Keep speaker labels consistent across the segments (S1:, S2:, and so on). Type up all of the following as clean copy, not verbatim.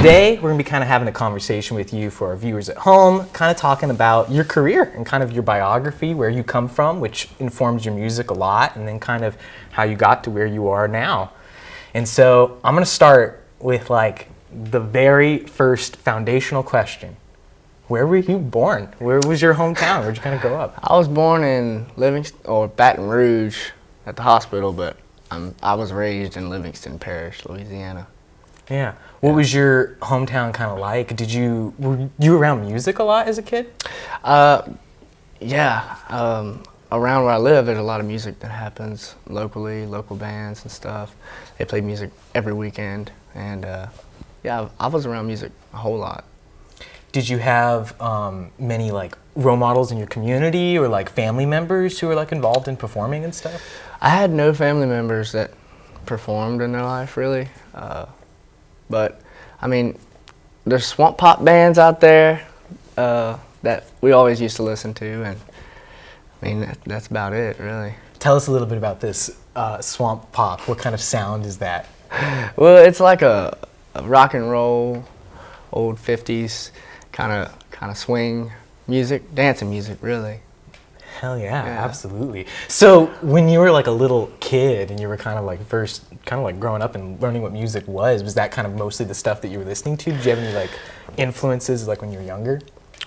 S1: today we're going to be kind of having a conversation with you for our viewers at home, kind of talking about your career and kind of your biography, where you come from, which informs your music a lot, and then kind of how you got to where you are now. And so I'm going to start with like the very first foundational question. Where were you born? Where was your hometown? Where'd you kind of grow up?
S2: I was born in Baton Rouge at the hospital, but I was raised in Livingston Parish, Louisiana.
S1: Yeah. What was your hometown kind of like? Were you around music a lot as a kid?
S2: Yeah. Around where I live, there's a lot of music that happens locally, local bands and stuff. They play music every weekend, and yeah, I was around music a whole lot.
S1: Did you have many like role models in your community or like family members who were like involved in performing and stuff?
S2: I had no family members that performed in their life really, but I mean, there's swamp pop bands out there that we always used to listen to, and I mean that's about it really.
S1: Tell us a little bit about this swamp pop. What kind of sound is that?
S2: Well, it's like a rock and roll, old 50s kind of swing music, dancing music, really.
S1: Hell yeah, absolutely. So when you were like a little kid and you were kind of like growing up and learning what music was that kind of mostly the stuff that you were listening to? Did you have any like influences like when you were younger?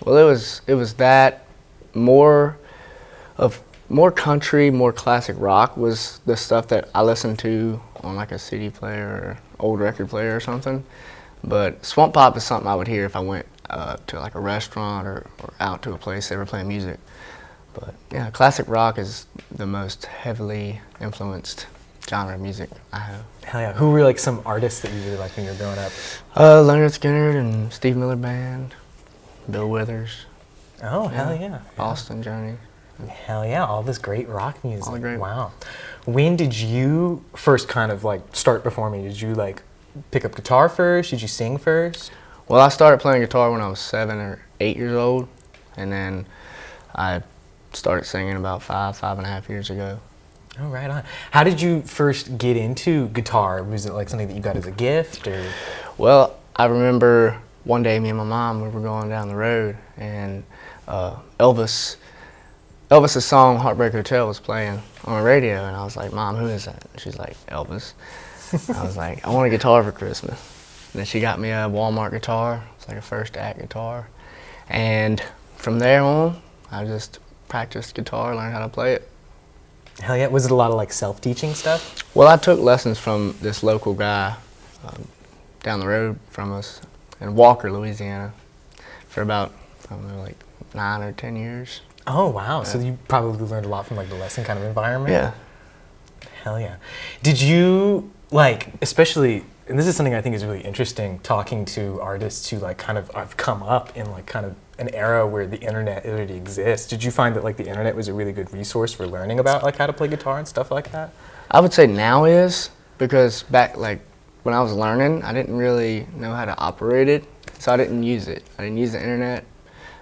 S2: Well, it was that more country, more classic rock was the stuff that I listened to on like a CD player or old record player or something. But swamp pop is something I would hear if I went to like a restaurant or out to a place they were playing music. But yeah, classic rock is the most heavily influenced genre of music I have.
S1: Hell yeah. Who were like some artists that you really liked when you were growing up?
S2: Leonard Skinner and Steve Miller Band, Bill Withers.
S1: Oh, hell yeah.
S2: Boston Journey.
S1: Hell yeah, all this great rock music.
S2: All the great.
S1: Wow. When did you first kind of like start performing? Did you like pick up guitar first? Did you sing first?
S2: Well, I started playing guitar when I was 7 or 8 years old, and then I started singing about 5.5 years ago.
S1: Oh, right on. How did you first get into guitar? Was it like something that you got as a gift, or?
S2: Well, I remember one day me and my mom, we were going down the road, and Elvis's song Heartbreak Hotel was playing on the radio, and I was like, Mom, who is that? And she's like, Elvis. I was like, I want a guitar for Christmas. And then she got me a Walmart guitar. It's like a first act guitar. And from there on, I just practiced guitar, learned how to play it.
S1: Hell yeah. Was it a lot of like self-teaching stuff?
S2: Well, I took lessons from this local guy down the road from us in Walker, Louisiana, for about, I don't know, like 9 or 10 years.
S1: Oh, wow. So you probably learned a lot from like the lesson kind of environment?
S2: Yeah.
S1: Hell yeah. Did you like, especially, and this is something I think is really interesting, talking to artists who like kind of have come up in like kind of an era where the internet already exists. Did you find that like the internet was a really good resource for learning about like how to play guitar and stuff like that?
S2: I would say now is, because back like when I was learning, I didn't really know how to operate it, so I didn't use it. I didn't use the internet.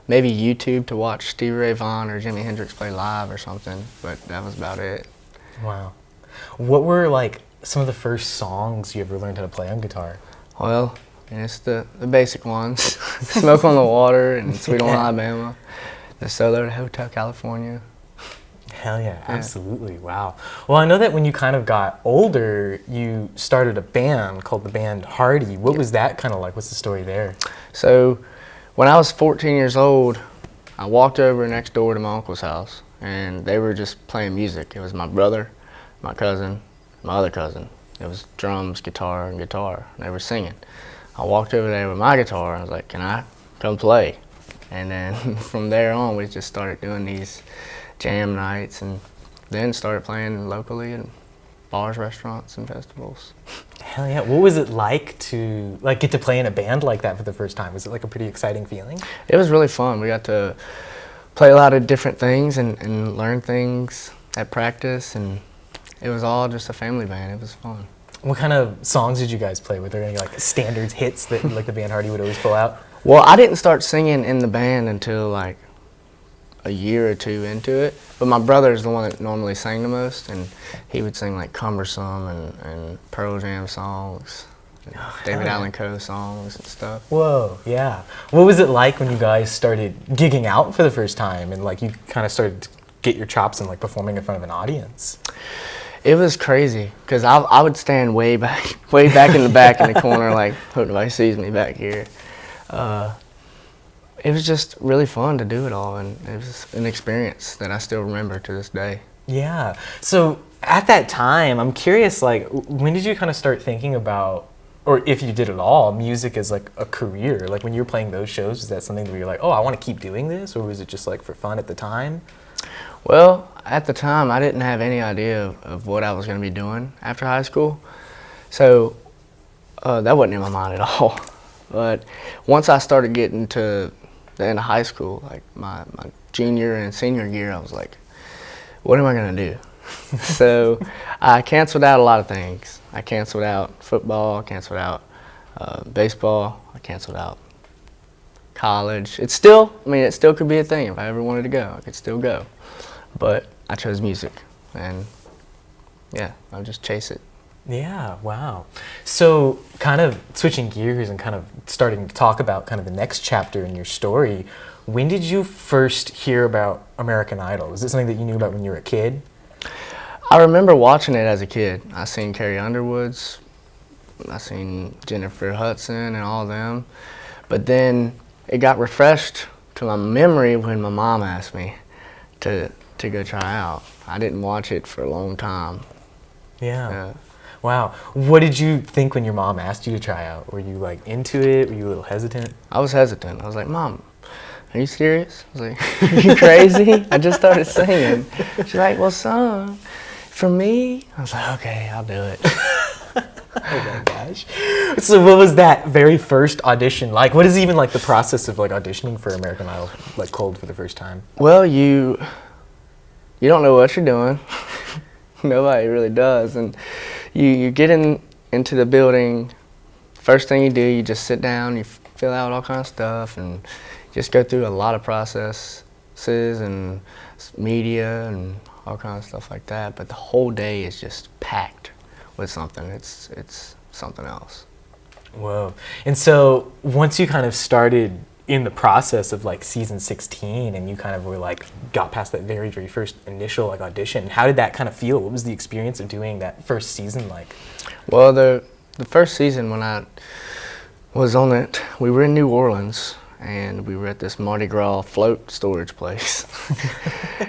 S2: Maybe YouTube to watch Stevie Ray Vaughan or Jimi Hendrix play live or something, but that was about it.
S1: Wow. What were like some of the first songs you ever learned how to play on guitar?
S2: Well, and it's the basic ones. Smoke on the Water and Sweet Home Alabama. The Solo to Hotel California.
S1: Hell yeah, absolutely. Wow. Well, I know that when you kind of got older, you started a band called the band Hardy. What was that kind of like? What's the story there?
S2: So when I was 14 years old, I walked over next door to my uncle's house, and they were just playing music. It was my brother, my cousin, my other cousin. It was drums, guitar, and guitar. And they were singing. I walked over there with my guitar, and I was like, can I come play? And then from there on, we just started doing these jam nights, and then started playing locally in bars, restaurants, and festivals.
S1: Hell yeah. What was it like to like get to play in a band like that for the first time? Was it like a pretty exciting feeling?
S2: It was really fun. We got to play a lot of different things and learn things at practice, and it was all just a family band. It was fun.
S1: What kind of songs did you guys play? Were there any like standards hits that like the band Hardy would always pull out?
S2: Well, I didn't start singing in the band until like a year or two into it, but my brother is the one that normally sang the most, and he would sing like Cumbersome and Pearl Jam songs and David Allan Coe songs and stuff.
S1: Whoa, yeah. What was it like when you guys started gigging out for the first time and like you kind of started to get your chops and like performing in front of an audience?
S2: It was crazy because I would stand way back in the back in the corner, like hope nobody sees me back here. It was just really fun to do it all, and it was an experience that I still remember to this day.
S1: Yeah. So at that time, I'm curious, like, when did you kind of start thinking about, or if you did at all, music as like a career? Like when you were playing those shows, is that something where you're like, oh, I want to keep doing this, or was it just like for fun at the time?
S2: Well, at the time, I didn't have any idea of what I was going to be doing after high school, so that wasn't in my mind at all. But once I started getting to the end of high school, like my junior and senior year, I was like, what am I going to do? So I canceled out a lot of things. I canceled out football, I canceled out baseball, I canceled out college. It still could be a thing. If I ever wanted to go, I could still go. But I chose music, and yeah, I'll just chase it.
S1: Yeah, wow. So kind of switching gears and kind of starting to talk about kind of the next chapter in your story, when did you first hear about American Idol? Was it something that you knew about when you were a kid?
S2: I remember watching it as a kid. I seen Carrie Underwood's, I seen Jennifer Hudson and all of them, but then it got refreshed to my memory when my mom asked me to go try out. I didn't watch it for a long time.
S1: Yeah. Wow. What did you think when your mom asked you to try out? Were you like into it? Were you a little hesitant?
S2: I was hesitant. I was like, Mom, are you serious? I was like, are you crazy? I just started singing. She's like, well, son, for me? I was like, okay, I'll do it.
S1: Oh my gosh. So what was that very first audition like? What is even like the process of like auditioning for American Idol like cold for the first time?
S2: Well, you don't know what you're doing. Nobody really does. And you get into the building, first thing you do, you just sit down, you fill out all kinds of stuff, and just go through a lot of processes and media and all kinds of stuff like that. But the whole day is just packed with something. It's something else.
S1: Whoa. And so once you kind of started in the process of like season 16 and you kind of were like got past that very first initial like audition, how did that kind of feel? What was the experience of doing that first season like?
S2: Well, the first season when I was on it, we were in New Orleans and we were at this Mardi Gras float storage place.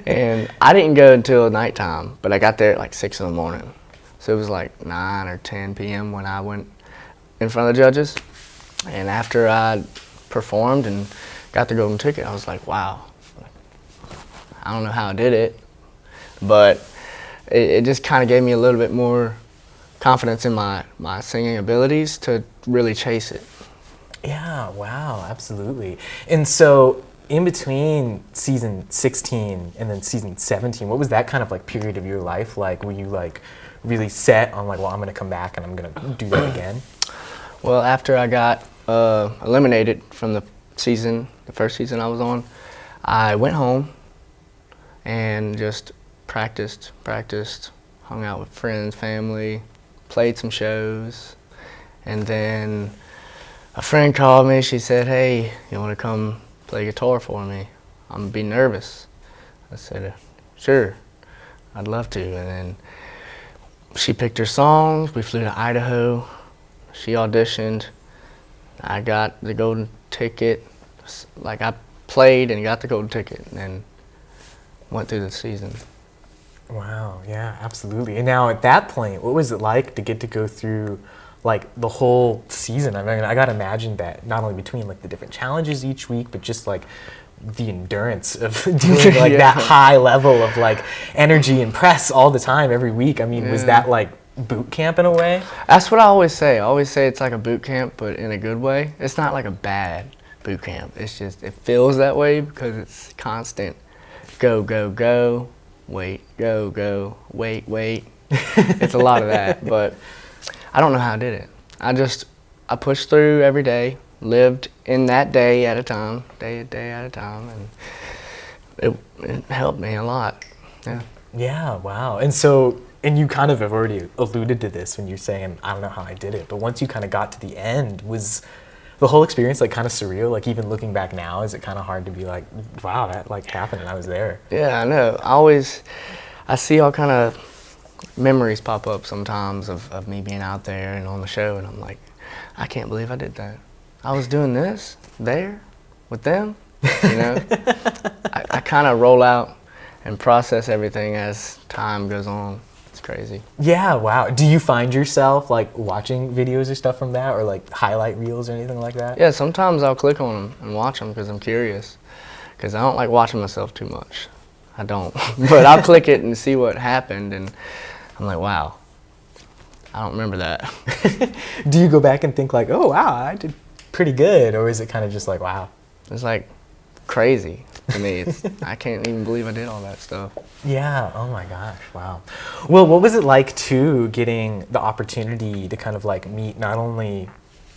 S2: And I didn't go until nighttime, but I got there at like 6 in the morning. So it was like 9 or 10 p.m. when I went in front of the judges. And after I performed and got the golden ticket, I was like, wow. I don't know how I did it, but it just kind of gave me a little bit more confidence in my singing abilities to really chase it.
S1: Yeah, wow, absolutely. And so in between season 16 and then season 17, what was that kind of like period of your life like? Were you like really set on like, well, I'm gonna come back and I'm gonna do that again?
S2: Well, after I got eliminated from the first season I was on, I went home and just practiced, hung out with friends, family, played some shows, and then a friend called me. She said, hey, you want to come play guitar for me? I'm gonna be nervous. I said, sure, I'd love to. And then she picked her songs, we flew to Idaho, she auditioned, I got the golden ticket. Like I played and got the golden ticket and then went through the season.
S1: Wow, yeah, absolutely. And now at that point, what was it like to get to go through like the whole season? I mean, I gotta imagine that not only between like the different challenges each week, but just like the endurance of doing like that high level of like energy and press all the time every week. I mean, was that like boot camp in a way?
S2: That's what I always say. I always say it's like a boot camp, but in a good way. It's not like a bad boot camp. It's just, it feels that way because it's constant go, go, go, wait, go, go, wait, wait. It's a lot of that, but I don't know how I did it. I pushed through every day, lived in that day at a time, day at a time, and it helped me a lot. Yeah.
S1: Yeah, wow. And so and you kind of have already alluded to this when you're saying, I don't know how I did it, but once you kind of got to the end, was the whole experience like kind of surreal? Like even looking back now, is it kind of hard to be like, wow, that like happened and I was there?
S2: Yeah, I know. I see all kind of memories pop up sometimes of me being out there and on the show, and I'm like, I can't believe I did that. I was doing this there with them, you know? I kind of roll out and process everything as time goes on. It's crazy.
S1: Yeah, wow. Do you find yourself like watching videos or stuff from that, or like highlight reels or anything like that?
S2: Yeah, sometimes I'll click on them and watch them because I'm curious, because I don't like watching myself too much. I don't. But I'll click it and see what happened, and I'm like, wow, I don't remember that.
S1: Do you go back and think like, oh, wow, I did pretty good, or is it kind of just like, wow?
S2: It's like crazy to me. I can't even believe I did all that stuff.
S1: Yeah, oh my gosh, wow. Well, what was it like too, getting the opportunity to kind of like meet not only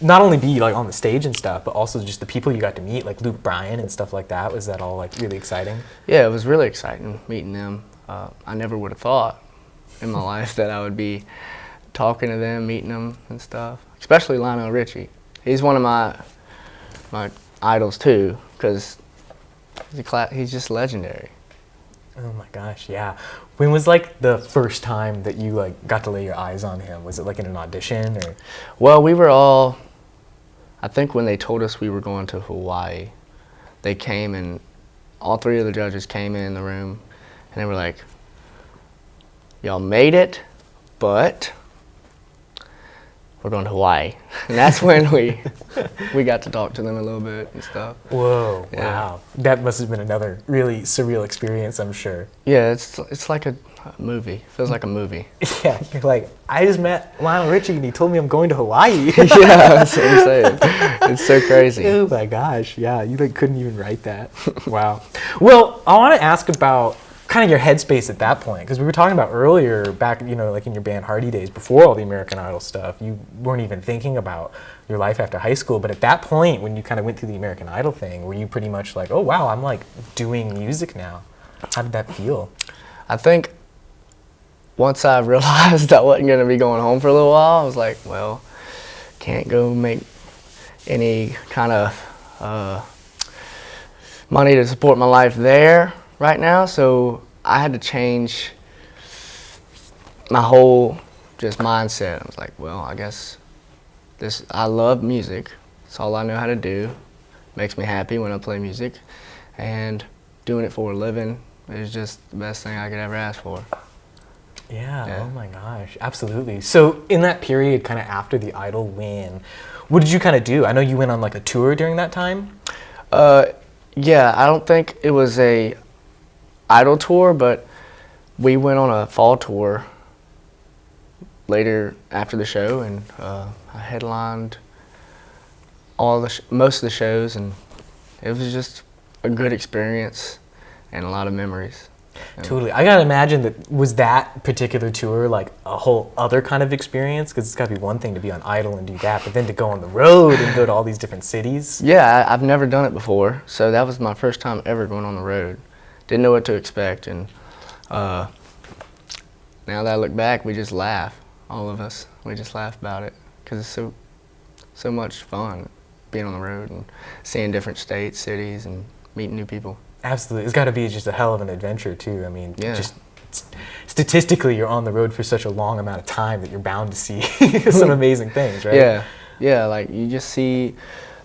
S1: be like on the stage and stuff, but also just the people you got to meet, like Luke Bryan and stuff like that? Was that all like really exciting?
S2: Yeah, it was really exciting meeting them. I never would have thought in my life that I would be talking to them, meeting them and stuff, especially Lionel Richie. He's one of my idols too, because he's just legendary.
S1: Oh my gosh, yeah. When was like the first time that you like got to lay your eyes on him? Was it like in an audition or?
S2: Well, we were all, I think when they told us we were going to Hawaii, they came and all three of the judges came in the room and they were like, y'all made it, but we're going to Hawaii. And that's when we got to talk to them a little bit and stuff.
S1: Whoa,
S2: Yeah.
S1: wow. That must have been another really surreal experience, I'm sure.
S2: Yeah, it's like a movie. Feels like a movie.
S1: Yeah, you're like, I just met Lionel Richie and he told me I'm going to Hawaii.
S2: Yeah, that's what I'm saying. It's so crazy.
S1: Oh my gosh, yeah, you like couldn't even write that. Wow. Well, I want to ask about kind of your headspace at that point, because we were talking about earlier back, you know, like in your band Hardy days, before all the American Idol stuff, you weren't even thinking about your life after high school. But at that point, when you kind of went through the American Idol thing, were you pretty much like, oh wow, I'm like doing music now? How did that feel?
S2: I think once I realized I wasn't going to be going home for a little while, I was like, well, can't go make any kind of money to support my life there right now, so I had to change my whole just mindset. I was like, well, I guess I love music. It's all I know how to do. Makes me happy when I play music, and doing it for a living is just the best thing I could ever ask for.
S1: Yeah, oh my gosh, absolutely. So in that period, kind of after the Idol win, what did you kind of do? I know you went on like a tour during that time?
S2: Yeah, I don't think it was a Idol tour, but we went on a fall tour later after the show, and I headlined most of the shows, and it was just a good experience and a lot of memories.
S1: Totally. I gotta imagine was that particular tour like a whole other kind of experience? Because it's gotta be one thing to be on Idol and do that, but then to go on the road and go to all these different cities.
S2: Yeah, I've never done it before, so that was my first time ever going on the road. Didn't know what to expect, and now that I look back, we just laugh, all of us. We just laugh about it, because it's so much fun being on the road and seeing different states, cities, and meeting new people.
S1: Absolutely. It's got to be just a hell of an adventure, too. I mean,
S2: yeah.
S1: Just statistically, you're on the road for such a long amount of time that you're bound to see some amazing things, right?
S2: Yeah. Yeah, like you just see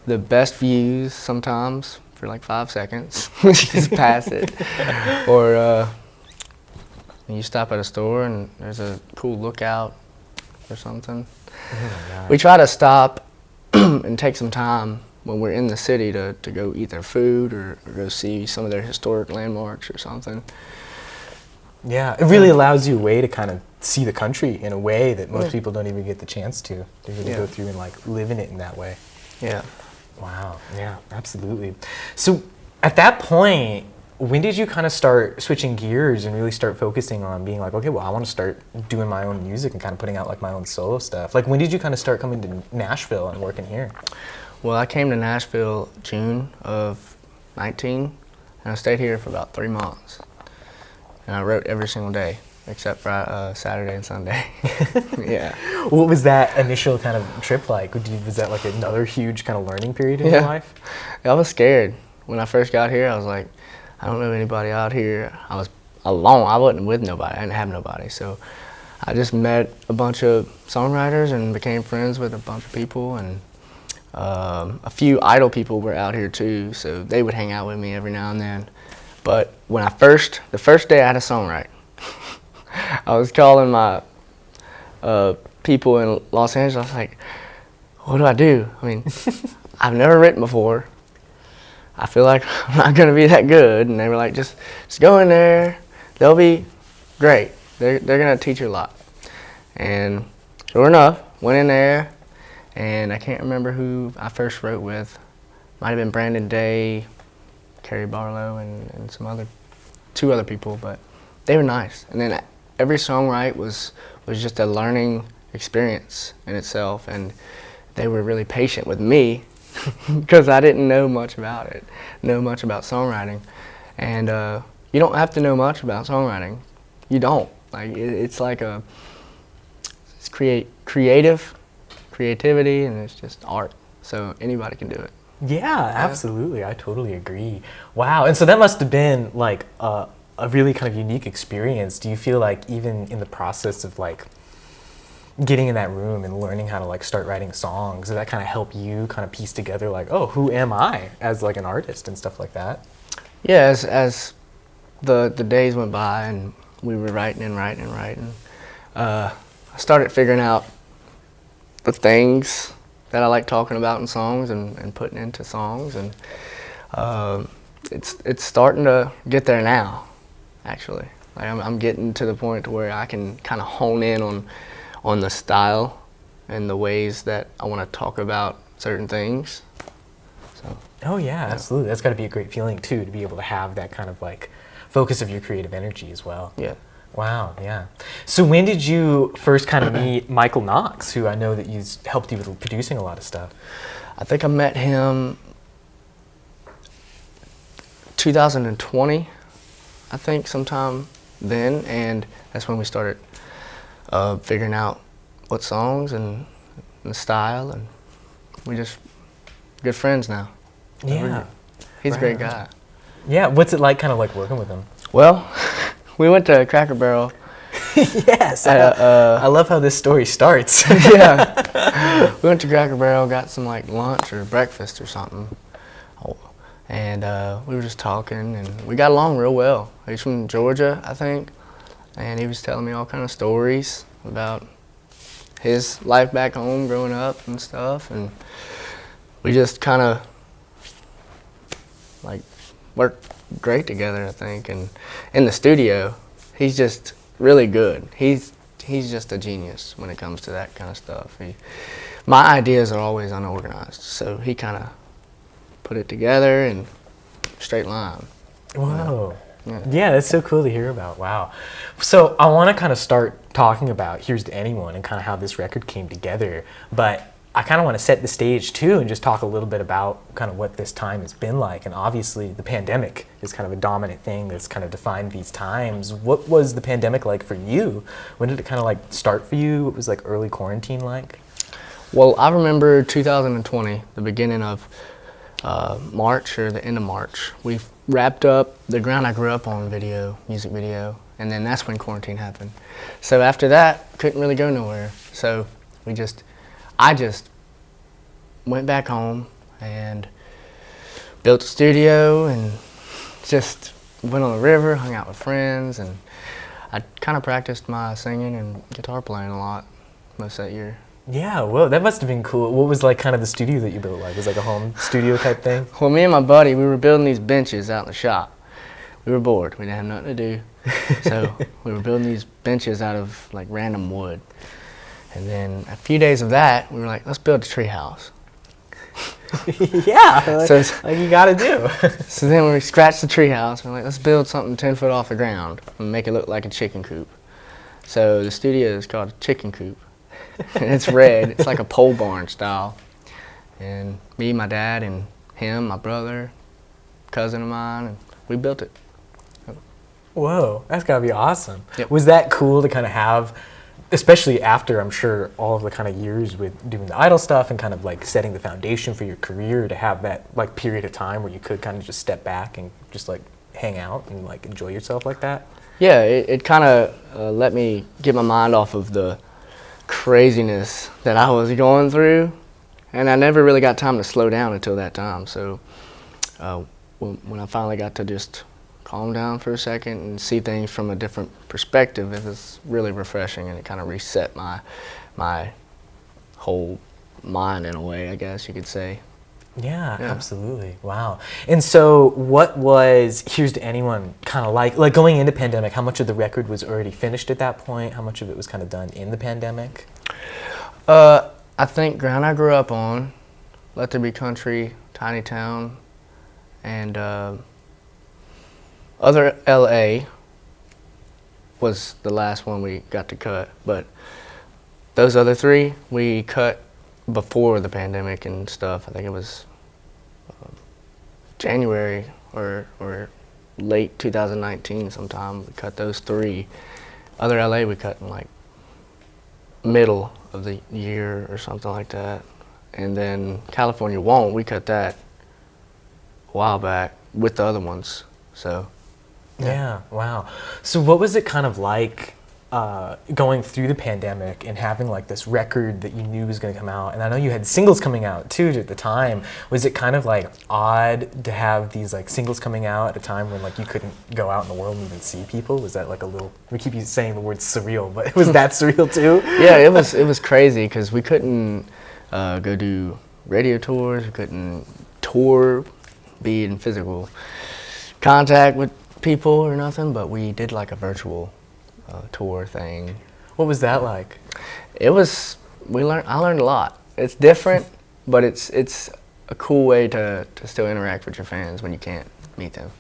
S2: the best views sometimes for like 5 seconds. You just pass it. Or you stop at a store and there's a cool lookout or something.
S1: Oh my God.
S2: We try to stop and take some time when we're in the city to go eat their food or go see some of their historic landmarks or something.
S1: Yeah, it really allows you a way to kind of see the country in a way that most people don't even get the chance to really go through and like live in it in that way.
S2: Yeah.
S1: Wow, yeah, absolutely. So at that point, when did you kind of start switching gears and really start focusing on being like, okay, well, I want to start doing my own music and kind of putting out like my own solo stuff? Like, when did you kind of start coming to Nashville and working here?
S2: Well, I came to Nashville June of 19, and I stayed here for about 3 months. And I wrote every single day. except for Saturday and Sunday. Yeah.
S1: What was that initial kind of trip like? Was that like another huge kind of learning period in your life?
S2: I was scared. When I first got here, I was like, I don't know anybody out here. I was alone. I wasn't with nobody. I didn't have nobody. So I just met a bunch of songwriters and became friends with a bunch of people. And a few idol people were out here too, so they would hang out with me every now and then. But when the first day I had a songwrite, I was calling my people in Los Angeles. I was like, what do I do? I mean, I've never written before. I feel like I'm not going to be that good. And they were like, just go in there. They'll be great. They're going to teach you a lot. And sure enough, went in there, and I can't remember who I first wrote with. Might have been Brandon Day, Carrie Barlow, and two other people, but they were nice. And then every songwrite was just a learning experience in itself, and they were really patient with me because I didn't know much about songwriting. And you don't have to know much about songwriting. You don't. Like it's like it's creativity, and it's just art. So anybody can do it.
S1: Yeah, absolutely. I totally agree. Wow. And so that must have been like a really kind of unique experience. Do you feel like even in the process of like getting in that room and learning how to like start writing songs, did that kind of help you kind of piece together like, oh, who am I as like an artist and stuff like that?
S2: Yeah, as the days went by and we were writing, I started figuring out the things that I like talking about in songs and putting into songs, and it's starting to get there now, actually. Like I'm getting to the point where I can kind of hone in on the style and the ways that I want to talk about certain things. So.
S1: Oh yeah, absolutely. That's got to be a great feeling too, to be able to have that kind of like focus of your creative energy as well.
S2: Yeah.
S1: Wow, yeah. So when did you first kind of meet Michael Knox, who I know that he's helped you with producing a lot of stuff?
S2: I think I met him 2020, I think, sometime then, and that's when we started figuring out what songs and the style, and we just good friends now.
S1: Yeah.
S2: He's a great guy.
S1: Yeah, what's it like kind of like working with him?
S2: Well, we went to Cracker Barrel.
S1: Yes, I love how this story starts.
S2: Yeah. We went to Cracker Barrel, got some like lunch or breakfast or something, and we were just talking, and we got along real well. He's from Georgia, I think, and he was telling me all kind of stories about his life back home growing up and stuff, and we just kind of like worked great together, I think. And in the studio, he's just really good. He's just a genius when it comes to that kind of stuff. My ideas are always unorganized, so he kind of put it together in straight line.
S1: Wow. Yeah, that's so cool to hear about. Wow. So I want to kind of start talking about Here's to Anyone and kind of how this record came together, but I kind of want to set the stage too and just talk a little bit about kind of what this time has been like. And obviously the pandemic is kind of a dominant thing that's kind of defined these times. What was the pandemic like for you? When did it kind of like start for you? What was like early quarantine like?
S2: Well, I remember 2020, the beginning of March or the end of March. We wrapped up The Ground I Grew Up On music video, and then that's when quarantine happened. So after that, couldn't really go nowhere. So I just went back home and built a studio and just went on the river, hung out with friends, and I kind of practiced my singing and guitar playing a lot most of that year.
S1: Yeah, well, that must have been cool. What was like kind of the studio that you built like? Was it like a home studio type thing?
S2: Well, me and my buddy, we were building these benches out in the shop. We were bored. We didn't have nothing to do. So we were building these benches out of like random wood. And then a few days of that, we were like, let's build a tree house.
S1: Yeah, so like you gotta do.
S2: So then we scratched the tree house. We're like, let's build something 10 foot off the ground and make it look like a chicken coop. So the studio is called a chicken coop. And it's red. It's like a pole barn style. And me, my dad, and him, my brother, cousin of mine, and we built it.
S1: Whoa, that's gotta be awesome.
S2: Yep.
S1: Was that cool to kind of have, especially after I'm sure all of the kind of years with doing the idol stuff and kind of like setting the foundation for your career, to have that like period of time where you could kind of just step back and just like hang out and like enjoy yourself like that?
S2: Yeah, it kind of let me get my mind off of the craziness that I was going through, and I never really got time to slow down until that time. So when I finally got to just calm down for a second and see things from a different perspective, it was really refreshing, and it kind of reset my whole mind in a way, I guess you could say.
S1: Yeah, absolutely. Wow. And so what was Here's to Anyone kind of like going into pandemic? How much of the record was already finished at that point? How much of it was kind of done in the pandemic?
S2: I think Ground I Grew Up On, Let There Be Country, Tiny Town, and Other LA was the last one we got to cut. But those other three we cut before the pandemic and stuff. I think it was January or late 2019 sometime. We cut those three. Other LA we cut in like middle of the year or something like that. And then California Won't, we cut that a while back with the other ones. So
S1: yeah, wow. So what was it kind of like going through the pandemic and having like this record that you knew was going to come out? And I know you had singles coming out too at the time. Was it kind of like odd to have these like singles coming out at a time when like you couldn't go out in the world and even see people? Was that like a little, we keep saying the word surreal, but was that surreal too?
S2: Yeah, it was crazy because we couldn't go do radio tours, we couldn't tour, be in physical contact with people or nothing, but we did like a virtual tour thing.
S1: What was that like?
S2: It was, I learned a lot. It's different, but it's a cool way to still interact with your fans when you can't meet them.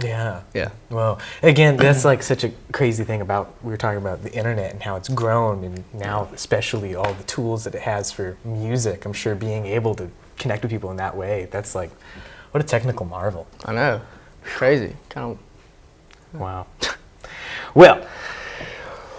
S1: Yeah.
S2: Yeah.
S1: Well, again, that's like such a crazy thing about, we were talking about the internet and how it's grown, and now especially all the tools that it has for music. I'm sure being able to connect with people in that way, that's like, what a technical marvel.
S2: I know. Crazy. Kind of.
S1: Wow. Well,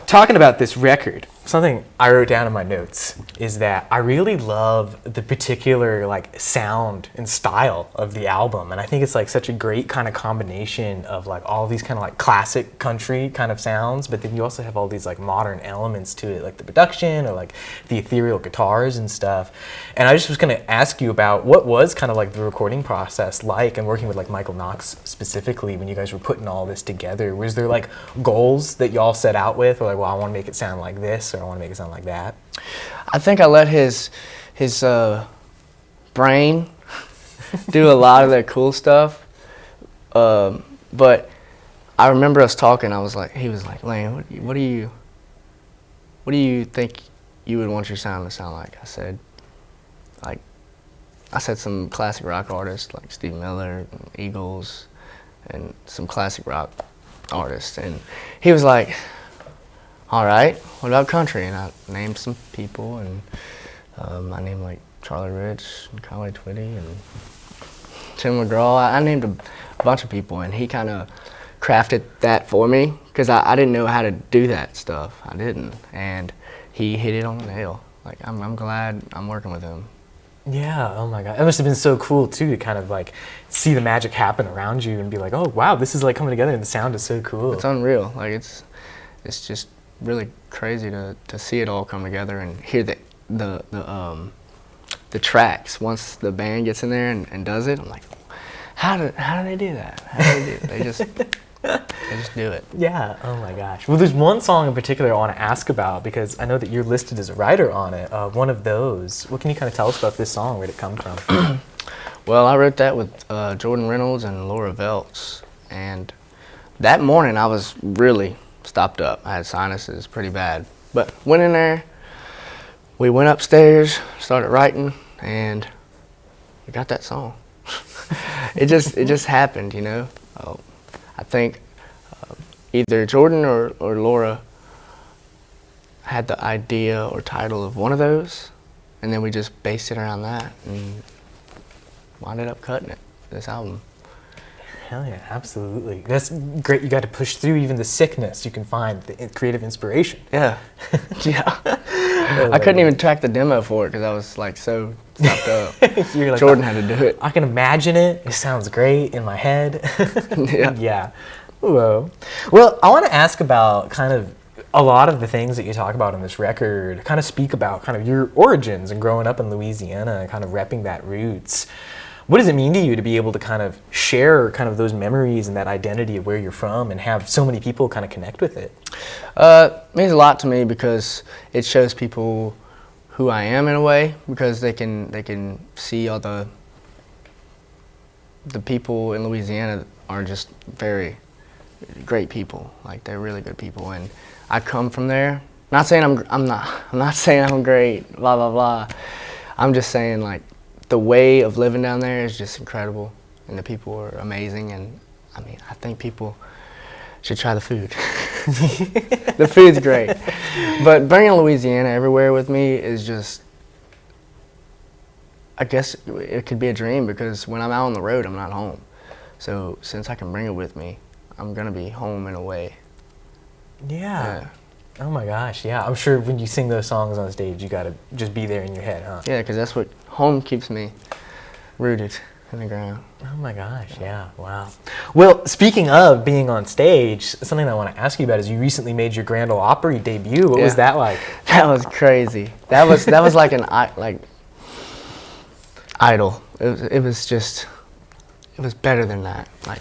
S1: talking about this record, something I wrote down in my notes is that I really love the particular like sound and style of the album, and I think it's like such a great kind of combination of like all these kind of like classic country kind of sounds, but then you also have all these like modern elements to it, like the production or like the ethereal guitars and stuff. And I just was going to ask you about what was kind of like the recording process like, and working with like Michael Knox specifically when you guys were putting all this together. Was there like goals that y'all set out with, or like, well, I want to make it sound like this, or I want to make it sound like that?
S2: I think I let his brain do a lot of that cool stuff. But I remember us talking. He was like, Laine, what do you think you would want your sound to sound like? I said some classic rock artists like Steve Miller, and Eagles, and some classic rock artists. And he was like, all right, what about country? And I named some people, and I named like Charlie Rich and Conway Twitty and Tim McGraw. I named a bunch of people, and he kind of crafted that for me because I didn't know how to do that stuff. I didn't, and he hit it on the nail. Like I'm glad I'm working with him.
S1: Yeah, oh my God. It must have been so cool too to kind of like see the magic happen around you and be like, oh wow, this is like coming together and the sound is so cool.
S2: It's unreal. Like it's just really crazy to see it all come together and hear the tracks. Once the band gets in there and does it, I'm like, how do they do that? How do they do it? They just do it.
S1: Yeah, oh my gosh. Well, there's one song in particular I want to ask about because I know that you're listed as a writer on it. One of those. What can you kind of tell us about this song? Where did it come from?
S2: Well, I wrote that with Jordan Reynolds and Laura Veltz, and that morning I was really stopped up. I had sinuses pretty bad, but went in there, we went upstairs, started writing, and we got that song. It just happened, you know. I think either Jordan or Laura had the idea or title of one of those, and then we just based it around that and wound up cutting it, this album.
S1: Hell yeah, absolutely. That's great. You got to push through even the sickness. You can find the creative inspiration.
S2: Yeah. Yeah. I couldn't even track the demo for it because I was like so stopped up.
S1: You're like,
S2: Jordan had to do it.
S1: I can imagine it. It sounds great in my head.
S2: Yeah.
S1: Yeah. Whoa. Well, I want to ask about kind of a lot of the things that you talk about on this record, kind of speak about kind of your origins and growing up in Louisiana and kind of repping that roots. What does it mean to you to be able to kind of share kind of those memories and that identity of where you're from and have so many people kind of connect with it?
S2: It means a lot to me because it shows people who I am in a way, because they can see all the people in Louisiana are just very great people. Like, they're really good people, and I come from there. Not saying I'm not saying I'm great, blah blah blah. I'm just saying, like, the way of living down there is just incredible, and the people are amazing. And I mean, I think people should try the food. The food's great, but bringing Louisiana everywhere with me is just, I guess it could be a dream, because when I'm out on the road, I'm not home. So since I can bring it with me, I'm gonna be home in a way.
S1: Yeah. Oh my gosh, yeah. I'm sure when you sing those songs on stage, you gotta just be there in your head, huh?
S2: Yeah, because that's what home keeps me rooted in the ground.
S1: Oh my gosh, yeah, wow. Well, speaking of being on stage, something I want to ask you about is you recently made your Grand Ole Opry debut. What was that like?
S2: That was crazy. That was like an idol. It was better than that. Like,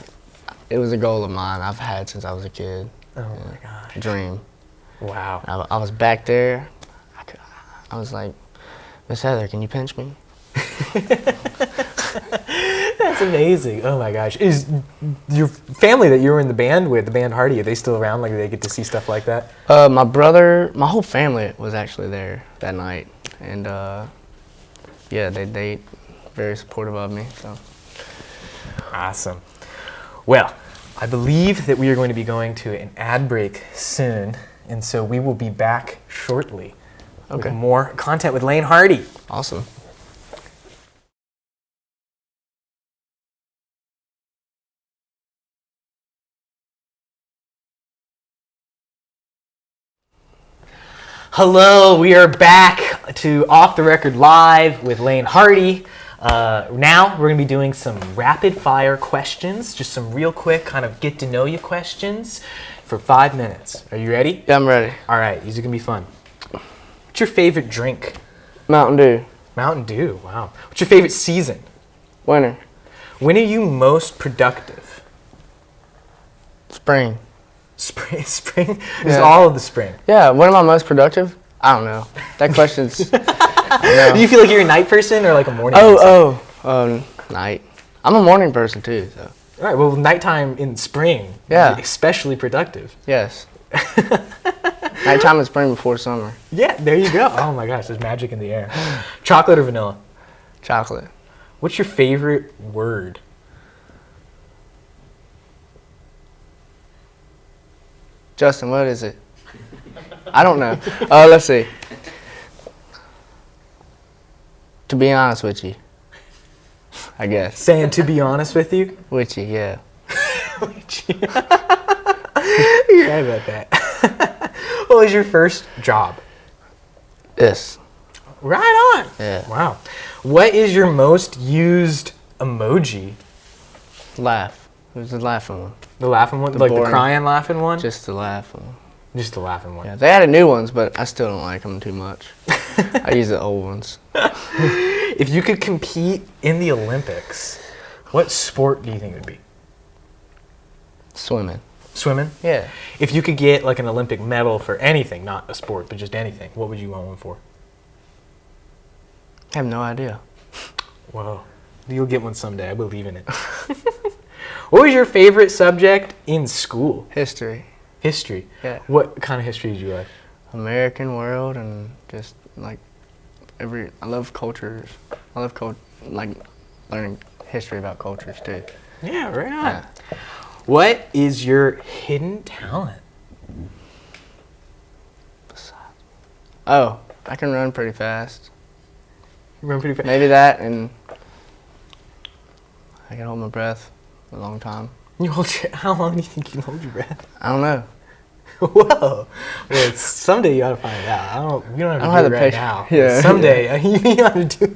S2: it was a goal of mine I've had since I was a kid.
S1: Oh my gosh.
S2: Dream.
S1: Wow.
S2: I was back there. I was like, Miss Heather, can you pinch me?
S1: That's amazing. Oh my gosh. Is your family that you were in the band with, the band Hardy, are they still around? Like, do they get to see stuff like that?
S2: My brother, my whole family was actually there that night. And yeah, they very supportive of me. So.
S1: Awesome. Well, I believe that we are going to be going to an ad break soon, and so we will be back shortly with more content with Laine Hardy.
S2: Awesome.
S1: Hello, we are back to Off the Record Live with Laine Hardy. Now we're going to be doing some rapid fire questions, just some real quick kind of get to know you questions for 5 minutes. Are you ready?
S2: Yeah, I'm ready.
S1: All right, these are going to be fun. What's your favorite drink?
S2: Mountain Dew.
S1: Mountain Dew, wow. What's your favorite season?
S2: Winter.
S1: When are you most productive?
S2: Spring.
S1: Spring? This is all of the spring.
S2: Yeah, when am I most productive? I don't know. That question's...
S1: Do you feel like you're a night person or like a morning person?
S2: Night. I'm a morning person too, so.
S1: All right, well, nighttime in spring,
S2: yeah,
S1: especially productive.
S2: Yes. Nighttime in spring before summer.
S1: Yeah, there you go. Oh my gosh, there's magic in the air. Chocolate or vanilla?
S2: Chocolate.
S1: What's your favorite word?
S2: Justin, what is it? I don't know. Let's see. To be honest with you, I guess.
S1: Saying to be honest with you?
S2: With you, yeah.
S1: With you. You're right about that. What was your first job?
S2: This.
S1: Right on.
S2: Yeah.
S1: Wow. What is your most used emoji?
S2: Laugh. It was the laughing one.
S1: The laughing one? Like the crying laughing one?
S2: Just the laughing one.
S1: Just the laughing one.
S2: Yeah, they added new ones, but I still don't like them too much. I use the old ones.
S1: If you could compete in the Olympics, what sport do you think it would be?
S2: Swimming.
S1: Swimming?
S2: Yeah.
S1: If you could get like an Olympic medal for anything, not a sport, but just anything, what would you want one for?
S2: I have no idea.
S1: Whoa. You'll get one someday. I believe in it. What was your favorite subject in school?
S2: History.
S1: History?
S2: Yeah.
S1: What kind of history did you like?
S2: American world, and just like I love cultures. I love like learning history about cultures too.
S1: Yeah, right on. Yeah. What is your hidden talent?
S2: Oh, I can run pretty fast.
S1: Run pretty fast?
S2: Maybe that, and I can hold my breath for a long time.
S1: How long do you think you hold your breath?
S2: I don't know.
S1: Whoa. Well, someday you ought to find out. We don't have to do it right now.
S2: Yeah.
S1: Someday you ought to do.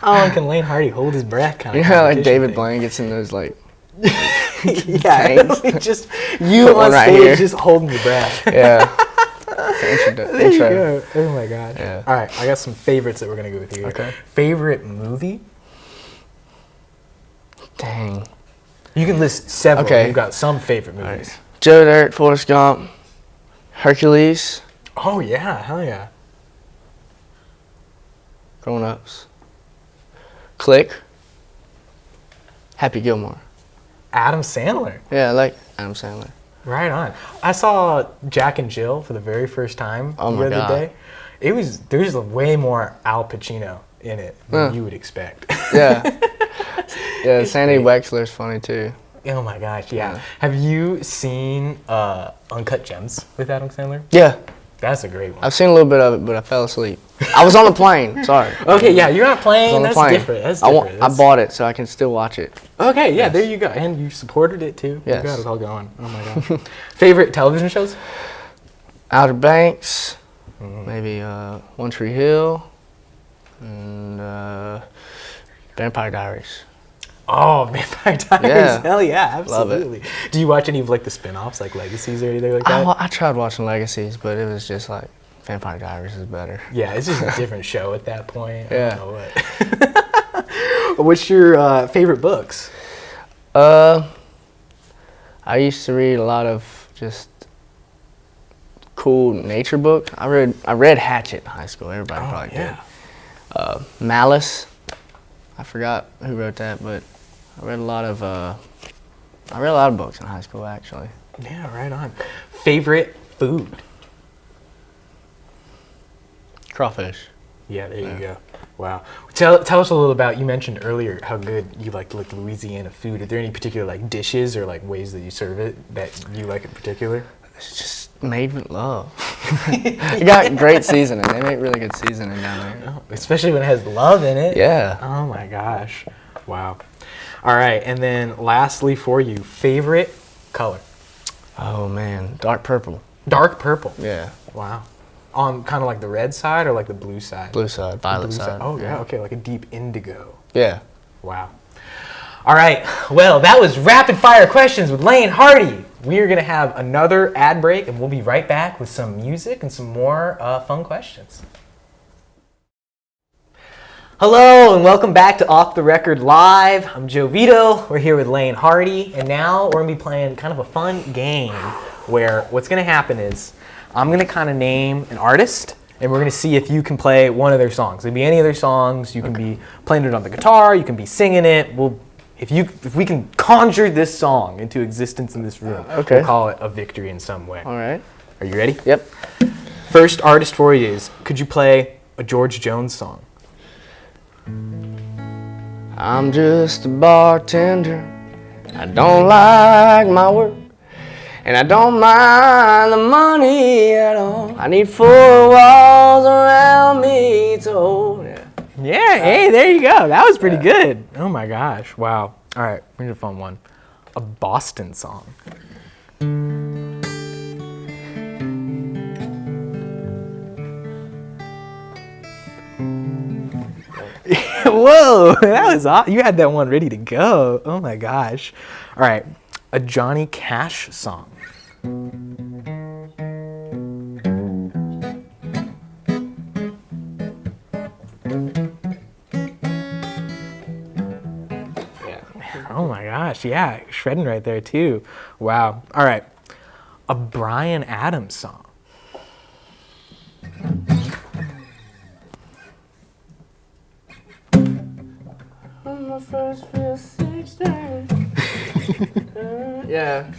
S1: How long can Laine Hardy hold his breath? Kind of.
S2: You know, like David Blaine gets in those like.
S1: Yeah, just you
S2: Put
S1: on
S2: one right
S1: stage,
S2: here.
S1: just holding your breath.
S2: Yeah.
S1: There you go. Oh my gosh.
S2: Yeah.
S1: All right, I got some favorites that we're gonna go with here.
S2: Okay.
S1: Favorite movie?
S2: Dang.
S1: You can list several.
S2: Okay.
S1: You've got some favorite movies.
S2: Right. Joe Dirt, Forrest Gump, Hercules,
S1: Oh yeah, hell yeah.
S2: Grown Ups, Click, Happy Gilmore.
S1: Adam Sandler.
S2: Yeah, I like Adam Sandler.
S1: Right on. I saw Jack and Jill for the very first time
S2: Oh my
S1: the other
S2: God.
S1: day. There's way more Al Pacino in it than you would expect.
S2: Yeah. Yeah,
S1: It's
S2: Sandy
S1: great.
S2: Wexler's funny too.
S1: Oh my gosh, yeah.
S2: Yeah.
S1: Have you seen Uncut Gems with Adam Sandler?
S2: Yeah,
S1: That's a great one.
S2: I've seen a little bit of it, but I fell asleep. I was on the plane, sorry.
S1: Okay, yeah, you're not
S2: I
S1: playing.
S2: was
S1: That's
S2: on the plane.
S1: different. That's
S2: I
S1: different.
S2: I bought it so I can still watch it.
S1: Okay, yeah,
S2: Yes.
S1: there you go. And you supported it too.
S2: Yes.
S1: You got it all going. Oh my gosh. Favorite television shows?
S2: Outer Banks,
S1: Mm-hmm.
S2: maybe One Tree Hill, and Vampire Diaries.
S1: Oh, Vampire Diaries.
S2: Yeah.
S1: Hell yeah,
S2: Love it.
S1: absolutely. Do you watch any of like the spin-offs, like Legacies or anything like that?
S2: I tried watching Legacies, but it was just like Vampire Diaries is better.
S1: Yeah, it's just a different show at that point.
S2: Yeah.
S1: I don't know what. What's your favorite books?
S2: I used to read a lot of just cool nature books. I read Hatchet in high school. Everybody probably did. Malice. I forgot who wrote that, but I read a lot of books in high school actually.
S1: Yeah, right on. Favorite food?
S2: Crawfish.
S1: Yeah, there you go. Wow. Tell us a little about, you mentioned earlier how good you like Louisiana food. Are there any particular like dishes or like ways that you serve it that you like in particular?
S2: It's just made with love. It got great seasoning. They make really good seasoning down there.
S1: Oh, especially when it has love in it.
S2: Yeah.
S1: Oh my gosh. Wow. All right, and then lastly for you, favorite color?
S2: Oh man, dark purple.
S1: Dark purple.
S2: Yeah.
S1: Wow. On kind of like the red side or like the blue side?
S2: Blue side, violet
S1: Blue
S2: side.
S1: Oh yeah, okay, like a deep indigo.
S2: Yeah.
S1: Wow. All right, well, that was rapid fire questions with Laine Hardy. We are gonna have another ad break and we'll be right back with some music and some more fun questions. Hello and welcome back to Off the Record Live. I'm Joe Vito. We're here with Laine Hardy, and now we're gonna be playing kind of a fun game where what's gonna happen is I'm gonna kind of name an artist, and we're gonna see if you can play one of their songs. It can be any of their songs. You can be playing it on the guitar. You can be singing it. If we can conjure this song into existence in this room,
S2: Okay.
S1: we'll call it a victory in some way.
S2: All right.
S1: Are you ready?
S2: Yep.
S1: First artist for you is, could you play a George Jones song?
S2: I'm just a bartender. I don't like my work. And I don't mind the money at all. I need 4 walls around me to hold.
S1: Yeah, hey, there you go. That was pretty good. Oh my gosh, wow. All right, here's a fun one. A Boston song. Whoa, that was awesome. You had that one ready to go. Oh my gosh. All right, a Johnny Cash song. Oh my gosh, yeah, shredding right there too. Wow. All right, a Bryan Adams song.
S2: Yeah.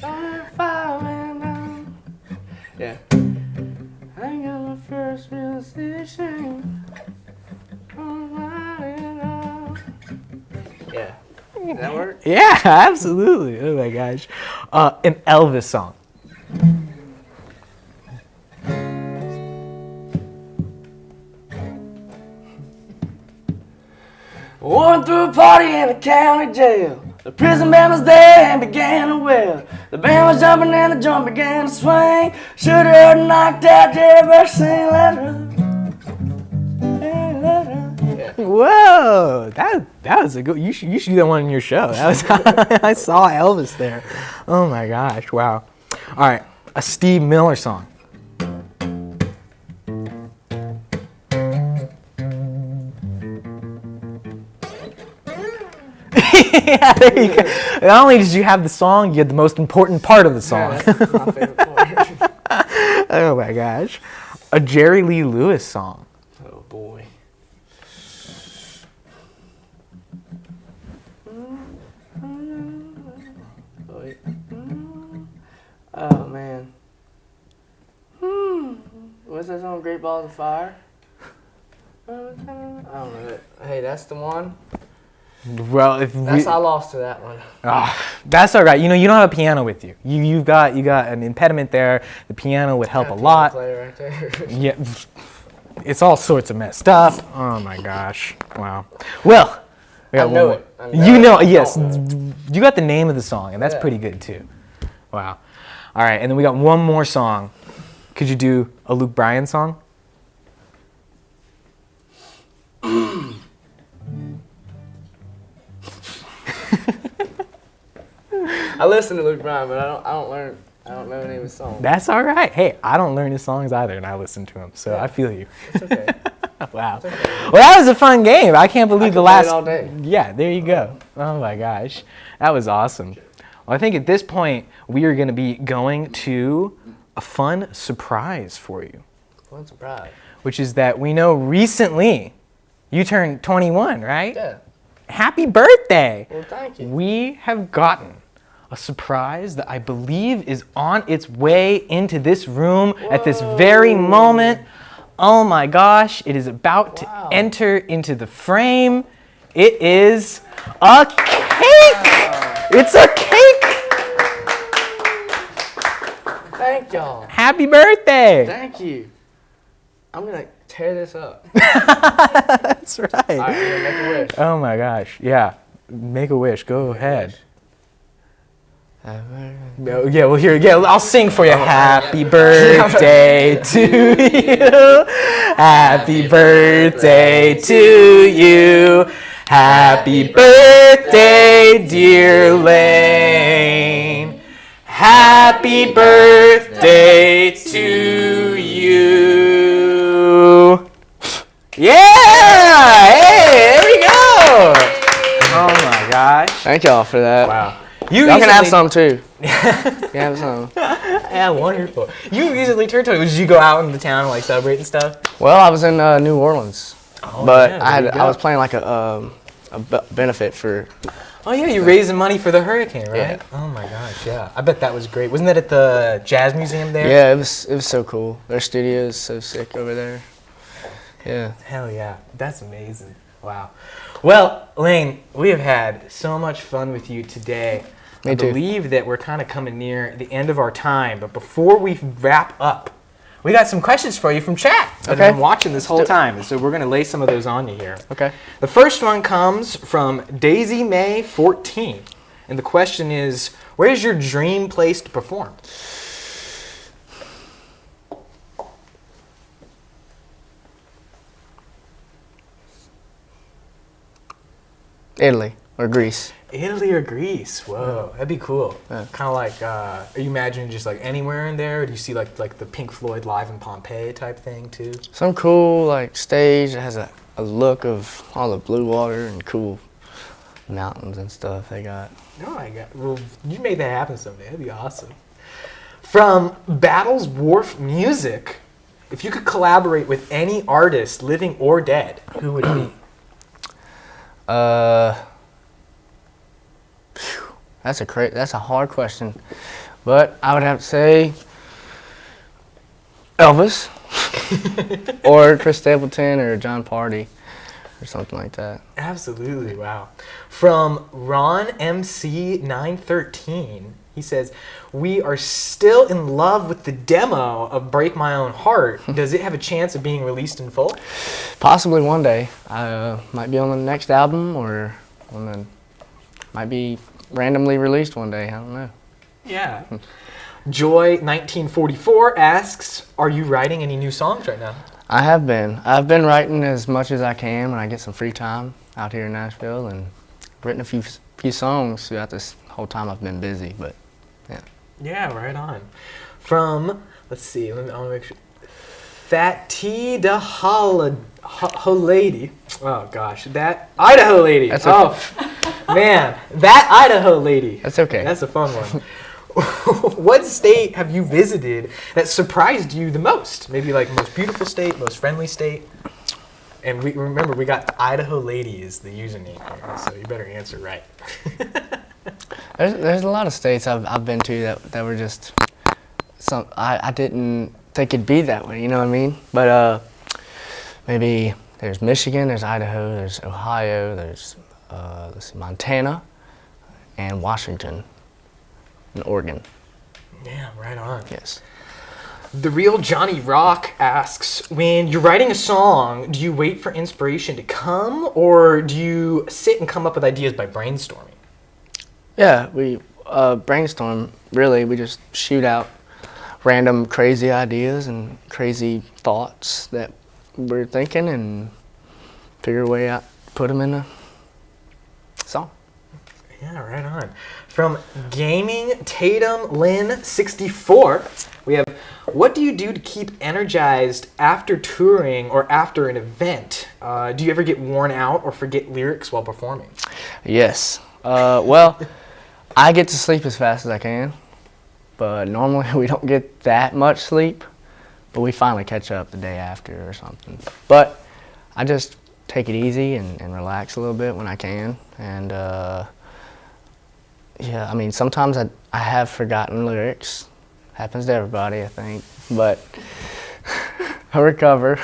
S2: Yeah. I got my first musician. Yeah. Does that work?
S1: Yeah, absolutely. Oh my gosh. An Elvis song.
S2: Went through a party in the county jail. The prison band was there and began to wail. The band was jumping and the joint began to swing. Should have heard knocked out Jerry sing, let her.
S1: Whoa, that was a good. You should do that one in your show. That was I saw Elvis there. Oh my gosh! Wow. All right, a Steve Miller song. Yeah, there you go. Not only did you have the song, you had the most important part of the song.
S2: Yeah, that's my favorite part.
S1: Oh my gosh, a Jerry Lee Lewis song.
S2: Oh boy. Oh man. What's that song? Great Balls of Fire? I don't know that. Hey, that's the one.
S1: Well,
S2: I lost to that one.
S1: That's all right. You know, you don't have a piano with you. You got an impediment there. The piano would help a lot.
S2: Player right there.
S1: Yeah, it's all sorts of messed up. Oh my gosh! Wow. Well, we got
S2: I know
S1: one
S2: it.
S1: more.
S2: I know
S1: You know,
S2: it.
S1: yes. You got the name of the song, and that's
S2: Yeah.
S1: pretty good too. Wow. All right, and then we got one more song. Could you do a Luke Bryan song?
S2: I listen to Luke Bryan, but I don't know any of his songs.
S1: That's all right. Hey, I don't learn his songs either, and I listen to them, so
S2: Yeah.
S1: I feel you.
S2: It's okay.
S1: Wow. Well, that was a fun game. I can't believe the
S2: play
S1: last.
S2: it all day.
S1: Yeah, there you go. Oh my gosh, that was awesome. Well, I think at this point we are going to be going to a fun surprise for you,
S2: One surprise.
S1: which is that we know recently you turned 21, right?
S2: Yeah.
S1: Happy birthday!
S2: Well, thank you.
S1: We have gotten a surprise that I believe is on its way into this room at this very moment. Oh my gosh, it is about to enter into the frame. It is a cake! It's a cake!
S2: Thank y'all.
S1: Happy birthday!
S2: Thank you. I'm gonna tear this up.
S1: That's right.
S2: All right, I'm gonna make a wish.
S1: Oh my gosh, yeah. Make a wish, go ahead. No, yeah, well here, yeah, I'll sing for you. Happy birthday to you. Happy birthday to you. Happy birthday, dear Laine. Happy birthday to you. Yeah! Hey, there we go. Oh my gosh.
S2: Thank y'all for that.
S1: Wow.
S2: Y'all can have some too. You can have some.
S1: Yeah, wonderful. You recently turned 20. Did you go out in the town and like celebrate and stuff?
S2: Well, I was in New Orleans,
S1: Oh,
S2: but
S1: yeah,
S2: I
S1: there you
S2: was
S1: go.
S2: playing like a benefit for.
S1: Oh yeah, you're raising money for the hurricane, right?
S2: Yeah.
S1: Oh my gosh, yeah. I bet that was great. Wasn't that at the Jazz Museum there?
S2: Yeah, it was so cool. Their studio is so sick over there. Yeah.
S1: Hell yeah, that's amazing. Wow. Well, Laine, we have had so much fun with you today.
S2: Me
S1: I
S2: too.
S1: believe that we're kind of coming near the end of our time, but before we wrap up, we got some questions for you from chat that
S2: Okay.
S1: I've been watching this whole time, so we're going to lay some of those on you here.
S2: Okay.
S1: The first one comes from Daisy May 14, and the question is, where's your dream place to perform?
S2: Italy or Greece.
S1: Italy or Greece? Whoa, that'd be cool.
S2: Yeah.
S1: Kind of like, are you imagining just like anywhere in there? Or do you see like the Pink Floyd Live in Pompeii type thing too?
S2: Some cool like stage that has a look of all the blue water and cool mountains and stuff they got.
S1: Oh my God, well, you made that happen someday. That'd be awesome. From Battles Wharf Music, if you could collaborate with any artist, living or dead, who would it be?
S2: That's a hard question, but I would have to say Elvis or Chris Stapleton or John Party or something like that.
S1: Absolutely, wow. From Ron MC 913, he says, "We are still in love with the demo of Break My Own Heart. Does it have a chance of being released in full?"
S2: Possibly one day. Might be on the next album or might be randomly released one day. I don't know.
S1: Yeah. Joy 1944 asks, are you writing any new songs right now?
S2: I have been. I've been writing as much as I can when I get some free time out here in Nashville, and written a few songs throughout this whole time I've been busy. But yeah.
S1: Yeah, right on. From, let's see, I want to make sure. Fat T the lady. Oh gosh, that Idaho lady.
S2: That's okay.
S1: Oh man, that Idaho lady.
S2: That's okay.
S1: That's a fun one. What state have you visited that surprised you the most? Maybe like most beautiful state, most friendly state. And remember, we got Idaho lady is the username here, so you better answer right.
S2: There's a lot of states I've been to that were just I didn't think it'd be that way, you know what I mean? But maybe there's Michigan, there's Idaho, there's Ohio, there's let's see, Montana, and Washington, and Oregon.
S1: Yeah, right on.
S2: Yes.
S1: The Real Johnny Rock asks, when you're writing a song, do you wait for inspiration to come, or do you sit and come up with ideas by brainstorming?
S2: Yeah, we brainstorm. Really, we just shoot out random crazy ideas and crazy thoughts that we're thinking and figure a way out, put them in a song.
S1: Yeah, right on. From Gaming Tatum Lynn 64, we have, what do you do to keep energized after touring or after an event? Do you ever get worn out or forget lyrics while performing?
S2: Yes. Well, I get to sleep as fast as I can, but normally we don't get that much sleep, but we finally catch up the day after or something. But I just take it easy and relax a little bit when I can. And yeah, I mean, sometimes I have forgotten lyrics. Happens to everybody, I think, but I recover.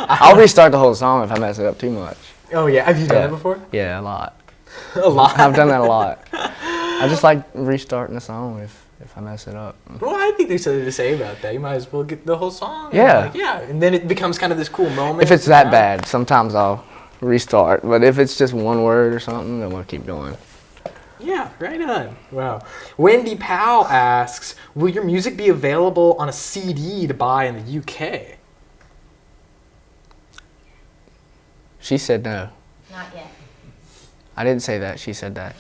S2: I'll restart the whole song if I mess it up too much.
S1: Oh yeah, have you done that before?
S2: Yeah, a lot.
S1: A lot?
S2: I've done that a lot. I just like restarting the song if I mess it up.
S1: Well, I think there's something to say about that. You might as well get the whole song.
S2: Yeah.
S1: And yeah, and then it becomes kind of this cool moment.
S2: If it's that bad, sometimes I'll restart, but if it's just one word or something, then we'll keep going.
S1: Yeah, right on. Wow. Wendy Powell asks, will your music be available on a CD to buy in the UK?
S2: She said no.
S3: Not yet.
S2: I didn't say that. She said that.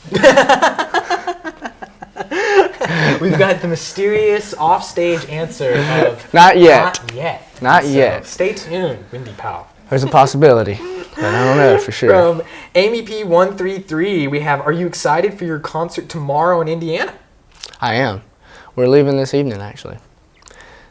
S1: We've got the mysterious offstage answer of
S2: Not yet.
S1: Not yet.
S2: Not
S1: So
S2: yet.
S1: Stay tuned, Wendy Powell.
S2: There's a possibility, but I don't know for sure.
S1: From Amy P133, we have, are you excited for your concert tomorrow in Indiana?
S2: I am. We're leaving this evening, actually.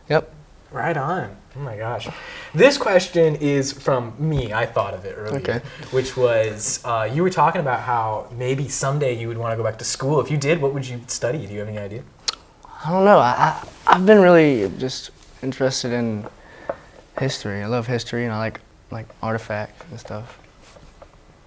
S2: Yep.
S1: Right on. Oh my gosh. This question is from me. I thought of it earlier,
S2: Okay.
S1: which was, you were talking about how maybe someday you would want to go back to school. If you did, what would you study? Do you have any idea?
S2: I don't know. I've been really just interested in history. I love history, and I like artifacts and stuff.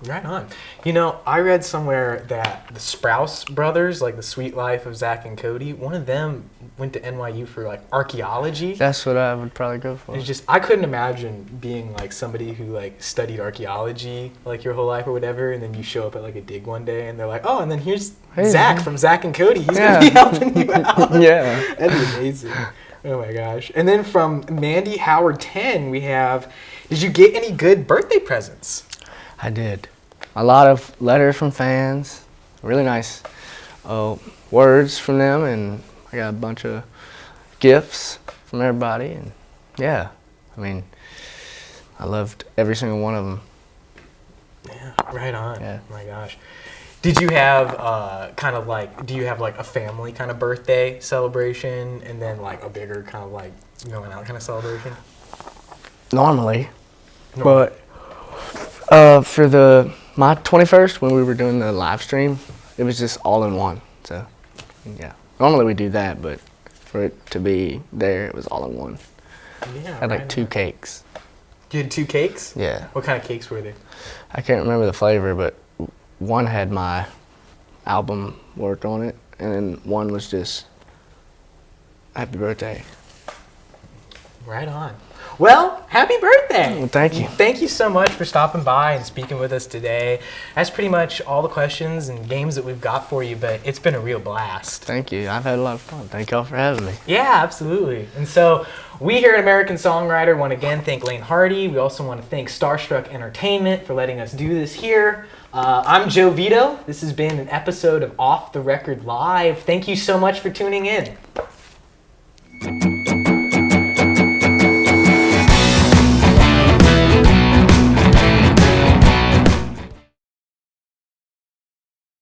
S1: Right on. You know, I read somewhere that the Sprouse brothers, like The Sweet Life of Zach and Cody, one of them went to NYU for like archaeology.
S2: That's what I would probably go for.
S1: It's just, I couldn't imagine being like somebody who like studied archaeology like your whole life or whatever, and then you show up at like a dig one day and they're like, oh, and then here's
S2: Hey,
S1: Zach from Zach and Cody. He's
S2: Yeah.
S1: gonna be helping you out.
S2: Yeah.
S1: That'd be amazing. Oh my gosh. And then from Mandy Howard 10, we have, did you get any good birthday presents?
S2: I did. A lot of letters from fans, really nice words from them, and I got a bunch of gifts from everybody, and yeah, I mean, I loved every single one of them.
S1: Yeah, right on.
S2: Yeah.
S1: Oh my gosh. Did you have kind of like, do you have like a family kind of birthday celebration and then like a bigger kind of like going out kind of celebration?
S2: Normally,
S1: No.
S2: but for my 21st, when we were doing the live stream, it was just all in one. So, yeah. Normally we do that, but for it to be there, it was all in one.
S1: Yeah.
S2: I had like
S1: right
S2: 2
S1: on.
S2: cakes.
S1: You had 2 cakes?
S2: Yeah.
S1: What kind of cakes were they?
S2: I can't remember the flavor, but one had my album work on it, and then one was just happy birthday.
S1: Right on. Well, happy birthday!
S2: Well, thank you.
S1: Thank you so much for stopping by and speaking with us today. That's pretty much all the questions and games that we've got for you, but it's been a real blast.
S2: Thank you. I've had a lot of fun. Thank y'all for having me.
S1: Yeah, absolutely. And so we here at American Songwriter want to again thank Laine Hardy. We also want to thank Starstruck Entertainment for letting us do this here. I'm Joe Vito. This has been an episode of Off the Record Live. Thank you so much for tuning in.